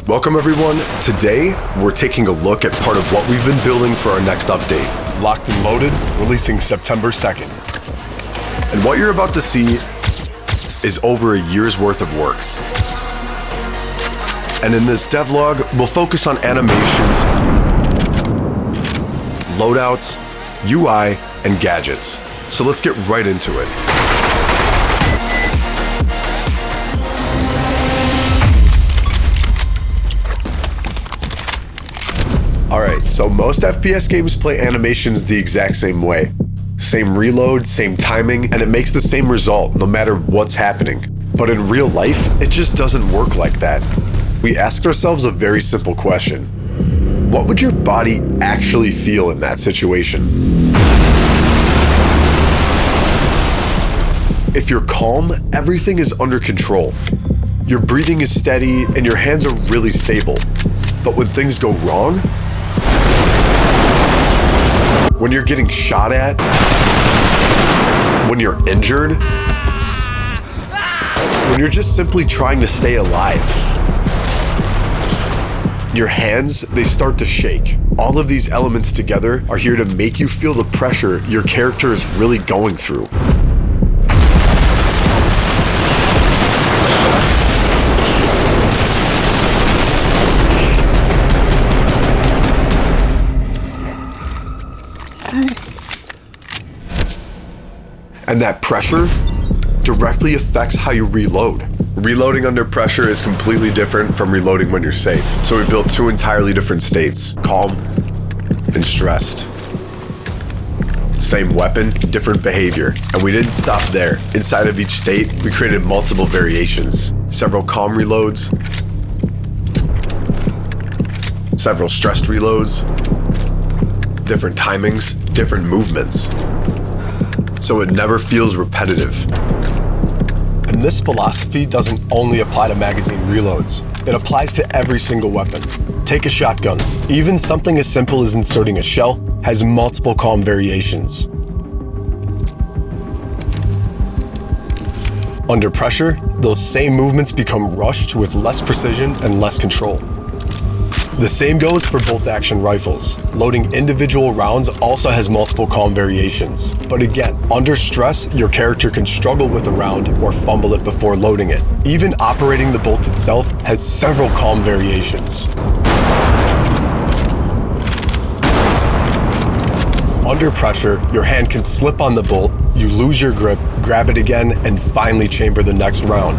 Welcome everyone. Today, we're taking a look at part of what we've been building for our next update. Locked and Loaded, releasing September 2nd. And what you're about to see is over a year's worth of work. And in this devlog, we'll focus on animations, loadouts, UI, and gadgets. So let's get right into it. Alright, so most FPS games play animations the exact same way. Same reload, same timing, and it makes the same result no matter what's happening. But in real life, it just doesn't work like that. We asked ourselves a very simple question. What would your body actually feel in that situation? If you're calm, everything is under control. Your breathing is steady and your hands are really stable. But when things go wrong, when you're getting shot at, when you're injured, when you're just simply trying to stay alive, your hands, they start to shake. All of these elements together are here to make you feel the pressure your character is really going through. And that pressure directly affects how you reload. Reloading under pressure is completely different from reloading when you're safe. So we built two entirely different states, calm and stressed. Same weapon, different behavior. And we didn't stop there. Inside of each state, we created multiple variations. Several calm reloads, several stressed reloads, different timings, different movements. So it never feels repetitive. And this philosophy doesn't only apply to magazine reloads. It applies to every single weapon. Take a shotgun. Even something as simple as inserting a shell has multiple calm variations. Under pressure, those same movements become rushed with less precision and less control. The same goes for bolt-action rifles. Loading individual rounds also has multiple calm variations. But again, under stress, your character can struggle with a round or fumble it before loading it. Even operating the bolt itself has several calm variations. Under pressure, your hand can slip on the bolt, you lose your grip, grab it again, and finally chamber the next round.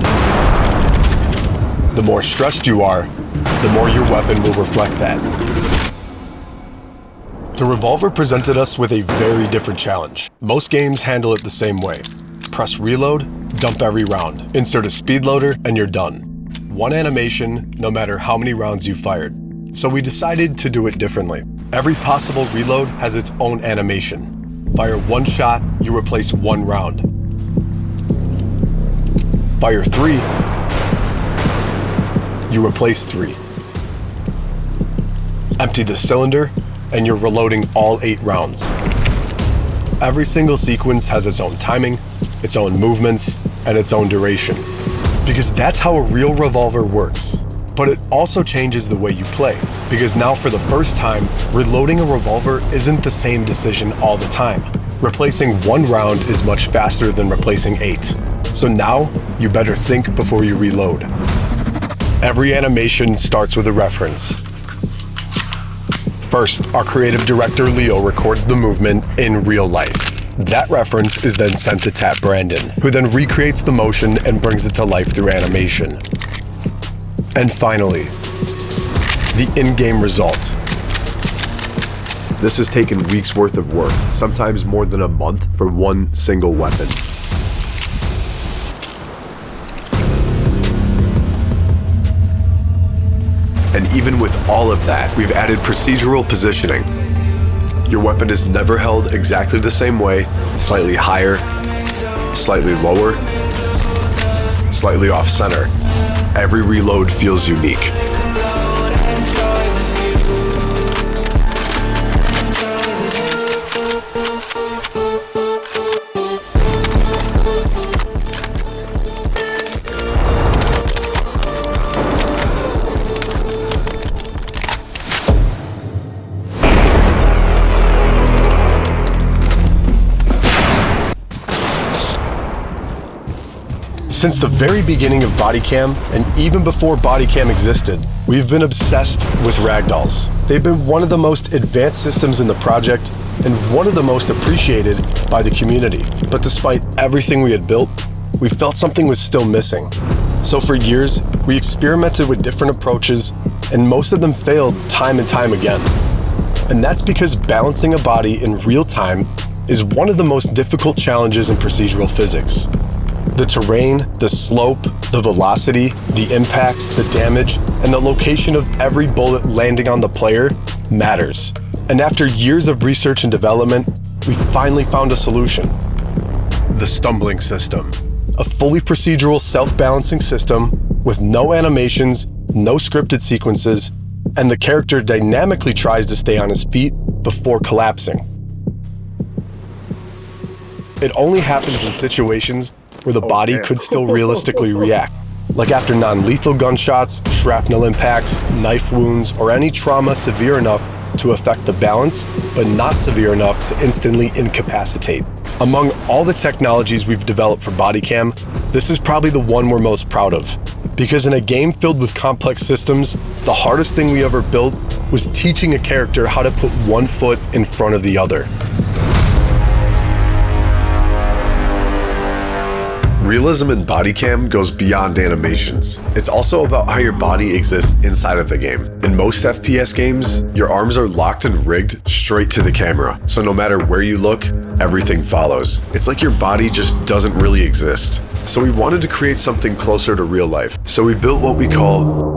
The more stressed you are, the more your weapon will reflect that. The revolver presented us with a very different challenge. Most games handle it the same way. Press reload, dump every round, insert a speed loader, and you're done. One animation, no matter how many rounds you fired. So we decided to do it differently. Every possible reload has its own animation. Fire one shot, you replace one round. Fire three, you replace three. Empty the cylinder, and you're reloading all 8 rounds. Every single sequence has its own timing, its own movements, and its own duration. Because that's how a real revolver works. But it also changes the way you play. Because now for the first time, reloading a revolver isn't the same decision all the time. Replacing one round is much faster than replacing 8. So now, you better think before you reload. Every animation starts with a reference. First, our creative director Leo records the movement in real life. That reference is then sent to Tap Brandon, who then recreates the motion and brings it to life through animation. And finally, the in-game result. This has taken weeks worth of work, sometimes more than a month for one single weapon. And even with all of that, we've added procedural positioning. Your weapon is never held exactly the same way, slightly higher, slightly lower, slightly off center. Every reload feels unique. Since the very beginning of Bodycam, and even before Bodycam existed, we've been obsessed with ragdolls. They've been one of the most advanced systems in the project and one of the most appreciated by the community. But despite everything we had built, we felt something was still missing. So for years, we experimented with different approaches, and most of them failed time and time again. And that's because balancing a body in real time is one of the most difficult challenges in procedural physics. The terrain, the slope, the velocity, the impacts, the damage, and the location of every bullet landing on the player matters. And after years of research and development, we finally found a solution. The stumbling system. A fully procedural self-balancing system with no animations, no scripted sequences, and the character dynamically tries to stay on his feet before collapsing. It only happens in situations where the body could still realistically react, like after non-lethal gunshots, shrapnel impacts, knife wounds, or any trauma severe enough to affect the balance, but not severe enough to instantly incapacitate. Among all the technologies we've developed for Bodycam, this is probably the one we're most proud of. Because in a game filled with complex systems, the hardest thing we ever built was teaching a character how to put one foot in front of the other. Realism in Bodycam goes beyond animations. It's also about how your body exists inside of the game. In most FPS games, your arms are locked and rigged straight to the camera, so no matter where you look, everything follows. It's like your body just doesn't really exist. So we wanted to create something closer to real life. So we built what we call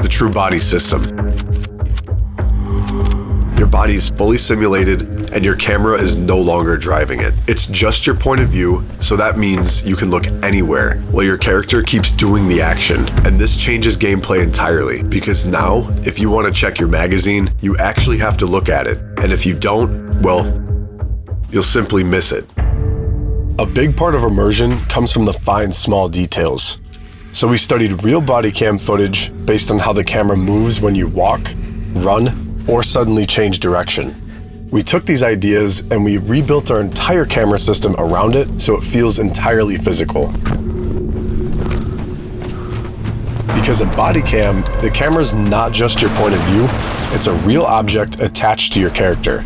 the true body system. Your body is fully simulated and your camera is no longer driving it. It's just your point of view, so that means you can look anywhere while your character keeps doing the action. And this changes gameplay entirely, because now, if you want to check your magazine, you actually have to look at it. And if you don't, well, you'll simply miss it. A big part of immersion comes from the fine, small details. So we studied real Bodycam footage based on how the camera moves when you walk, run, or suddenly change direction. We took these ideas and we rebuilt our entire camera system around it so it feels entirely physical. Because in Bodycam, the camera's not just your point of view, it's a real object attached to your character.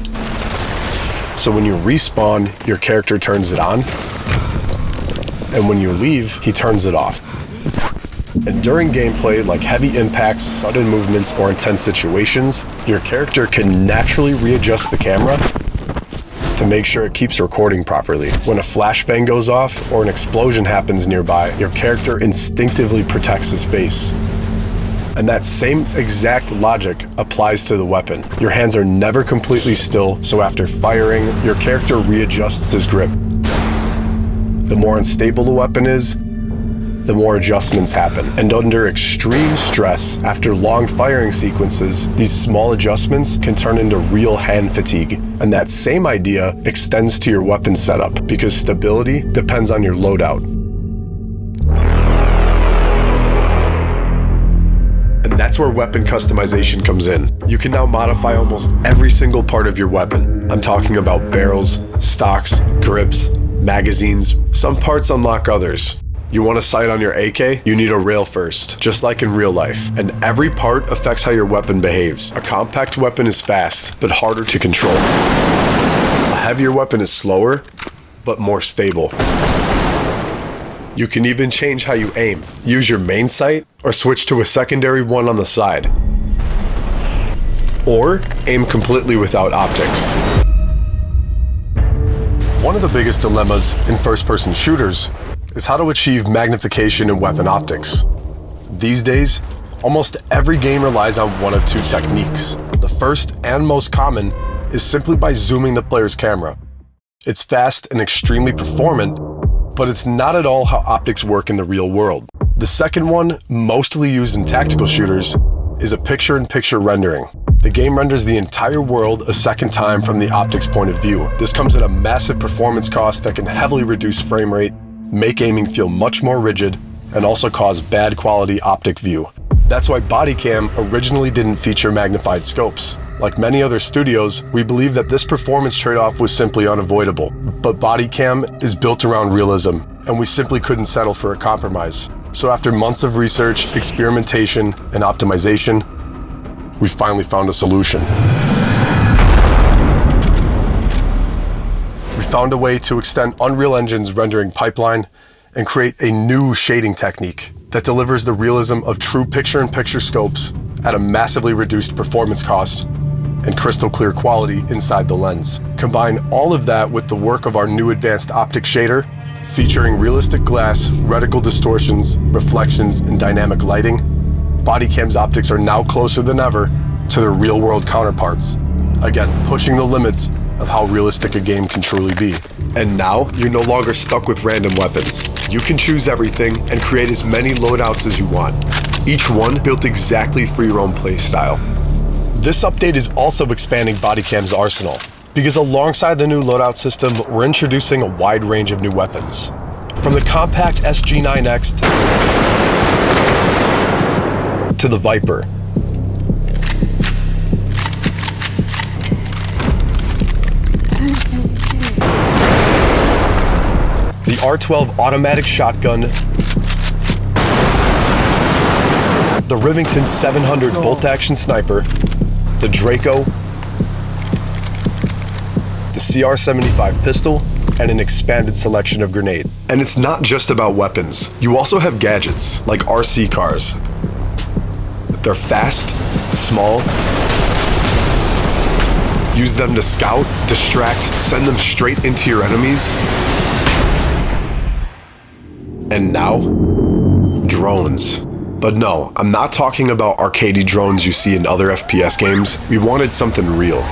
So when you respawn, your character turns it on, and when you leave, he turns it off. And during gameplay, like heavy impacts, sudden movements, or intense situations, your character can naturally readjust the camera to make sure it keeps recording properly. When a flashbang goes off or an explosion happens nearby, your character instinctively protects his face. And that same exact logic applies to the weapon. Your hands are never completely still, so after firing, your character readjusts his grip. The more unstable the weapon is, the more adjustments happen. And under extreme stress, after long firing sequences, these small adjustments can turn into real hand fatigue. And that same idea extends to your weapon setup, because stability depends on your loadout. And that's where weapon customization comes in. You can now modify almost every single part of your weapon. I'm talking about barrels, stocks, grips, magazines. Some parts unlock others. You want a sight on your AK? You need a rail first, just like in real life. And every part affects how your weapon behaves. A compact weapon is fast, but harder to control. A heavier weapon is slower, but more stable. You can even change how you aim. Use your main sight, or switch to a secondary one on the side. Or aim completely without optics. One of the biggest dilemmas in first-person shooters is how to achieve magnification in weapon optics. These days, almost every game relies on one of two techniques. The first and most common is simply by zooming the player's camera. It's fast and extremely performant, but it's not at all how optics work in the real world. The second one, mostly used in tactical shooters, is a picture-in-picture rendering. The game renders the entire world a second time from the optics point of view. This comes at a massive performance cost that can heavily reduce frame rate, make aiming feel much more rigid, and also cause bad quality optic view. That's why Bodycam originally didn't feature magnified scopes. Like many other studios, we believe that this performance trade-off was simply unavoidable. But Bodycam is built around realism, and we simply couldn't settle for a compromise. So after months of research, experimentation, and optimization, we finally found a solution. We found a way to extend Unreal Engine's rendering pipeline and create a new shading technique that delivers the realism of true picture-in-picture scopes at a massively reduced performance cost and crystal clear quality inside the lens. Combine all of that with the work of our new advanced optic shader, featuring realistic glass, reticle distortions, reflections, and dynamic lighting. Bodycam's optics are now closer than ever to their real-world counterparts. Again, pushing the limits of how realistic a game can truly be. And now, you're no longer stuck with random weapons. You can choose everything and create as many loadouts as you want. Each one built exactly for your own playstyle. This update is also expanding Bodycam's arsenal, because alongside the new loadout system, we're introducing a wide range of new weapons. From the compact SG9X to the Viper. The R12 automatic shotgun, the Rivington 700 bolt-action sniper, the Draco, the CR75 pistol, and an expanded selection of grenade. And it's not just about weapons. You also have gadgets, like RC cars. They're fast, small. Use them to scout, distract, send them straight into your enemies. And now, drones. But no, I'm not talking about arcadey drones you see in other FPS games. We wanted something real.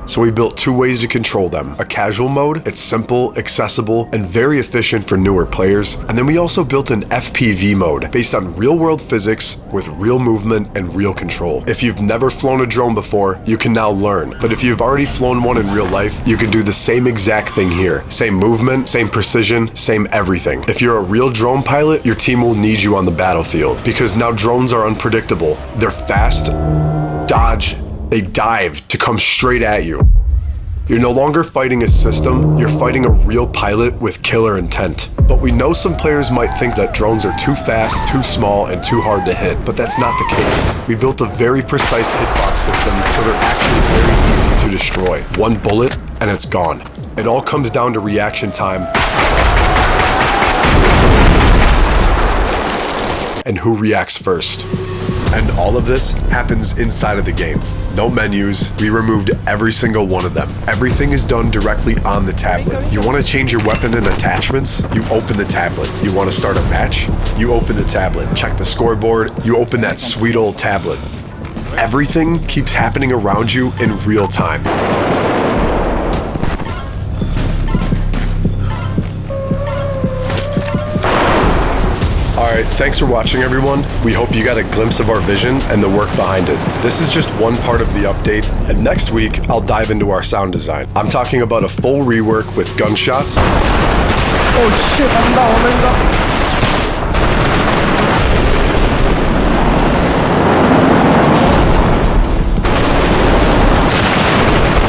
So we built two ways to control them. A casual mode, it's simple, accessible, and very efficient for newer players. And then we also built an FPV mode based on real-world physics with real movement and real control. If you've never flown a drone before, you can now learn. But if you've already flown one in real life, you can do the same exact thing here. Same movement, same precision, same everything. If you're a real drone pilot, your team will need you on the battlefield, because now drones are unpredictable. They're fast, dodge, they dive to come straight at you. You're no longer fighting a system, you're fighting a real pilot with killer intent. But we know some players might think that drones are too fast, too small, and too hard to hit, but that's not the case. We built a very precise hitbox system, so they're actually very easy to destroy. One bullet, and it's gone. It all comes down to reaction time and who reacts first. And all of this happens inside of the game. No menus, we removed every single one of them. Everything is done directly on the tablet. You want to change your weapon and attachments? You open the tablet. You want to start a match? You open the tablet. Check the scoreboard? You open that sweet old tablet. Everything keeps happening around you in real time. Alright, thanks for watching everyone. We hope you got a glimpse of our vision and the work behind it. This is just one part of the update, and next week I'll dive into our sound design. I'm talking about a full rework with gunshots. Oh shit, I'm down.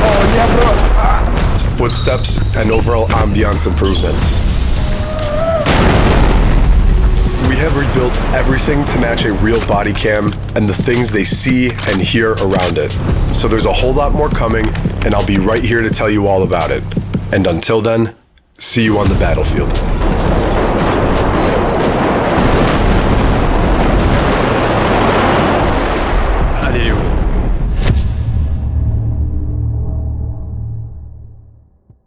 Oh yeah, bro. Footsteps, and overall ambiance improvements. We have rebuilt everything to match a real body cam and the things they see and hear around it. So there's a whole lot more coming, and I'll be right here to tell you all about it. And until then, see you on the battlefield.